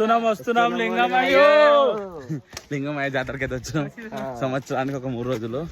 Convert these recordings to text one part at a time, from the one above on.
వస్తున్నాం లింగమయ్య జాతరకి అయితే వచ్చినాం. సంవత్సరానికి ఒక 3 రోజులు.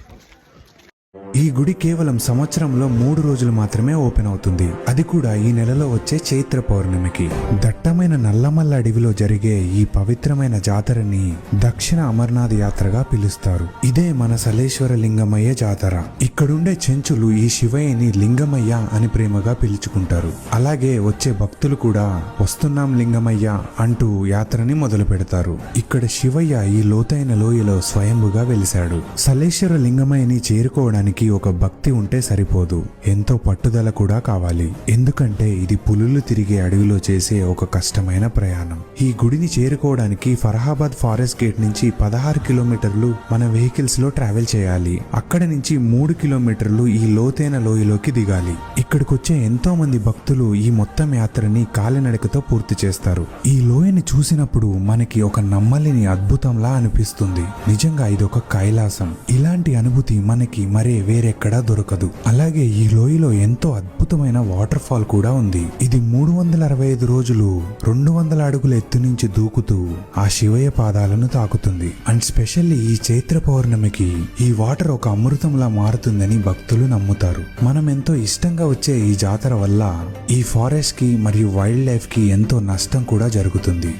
ఈ గుడి కేవలం సంవత్సరంలో 3 రోజులు మాత్రమే ఓపెన్ అవుతుంది. అది కూడా ఈ నెలలో వచ్చే చైత్ర పౌర్ణమికి. దట్టమైన నల్లమల్ల అడవిలో జరిగే ఈ పవిత్రమైన జాతరని దక్షిణ అమర్నాథ్ యాత్రగా పిలుస్తారు. ఇదే మన సలేశ్వర లింగమయ్య జాతర. ఇక్కడుండే చెంచులు ఈ శివయ్యని లింగమయ్య అని ప్రేమగా పిలుచుకుంటారు. అలాగే వచ్చే భక్తులు కూడా వస్తున్నాం లింగమయ్య అంటూ యాత్రని మొదలు పెడతారు. ఇక్కడ శివయ్య ఈ లోతైన లోయలో స్వయంభుగా వెలిశాడు. సలేశ్వర లింగమయ్యని చేరుకోవడానికి ఒక భక్తి ఉంటే సరిపోదు, ఎంతో పట్టుదల కూడా కావాలి. ఎందుకంటే ఇది పులులు తిరిగే అడవిలో చేసే ఒక కష్టమైన ప్రయాణం. ఈ గుడిని చేరుకోవడానికి ఫరహాబాద్ ఫారెస్ట్ గేట్ నుంచి 16 కిలోమీటర్లు మన వెహికల్స్ లో ట్రావెల్ చేయాలి. అక్కడ నుంచి 3 కిలోమీటర్లు ఈ లోతైన లోయలోకి దిగాలి. ఇక్కడికొచ్చే ఎంతో మంది భక్తులు ఈ మొత్తం యాత్రని కాలినడకతో పూర్తి చేస్తారు. ఈ లోయని చూసినప్పుడు మనకి ఒక నమ్మలేని అద్భుతంలా అనిపిస్తుంది. నిజంగా ఇదొక కైలాసం. ఇలాంటి అనుభూతి మనకి మరే వేరెక్కడా దొరకదు. అలాగే ఈ లోయలో ఎంతో అద్భుతమైన వాటర్ ఫాల్ కూడా ఉంది. ఇది 365 రోజులు 200 అడుగుల ఎత్తు నుంచి దూకుతూ ఆ శివయ్య పాదాలను తాకుతుంది. అండ్ స్పెషల్లీ ఈ చైత్ర పౌర్ణమికి ఈ వాటర్ ఒక అమృతంలా మారుతుందని భక్తులు నమ్ముతారు. మనం ఎంతో ఇష్టంగా వచ్చే ఈ జాతర వల్ల ఈ ఫారెస్ట్ కి మరియు వైల్డ్ లైఫ్ కి ఎంతో నష్టం కూడా జరుగుతుంది.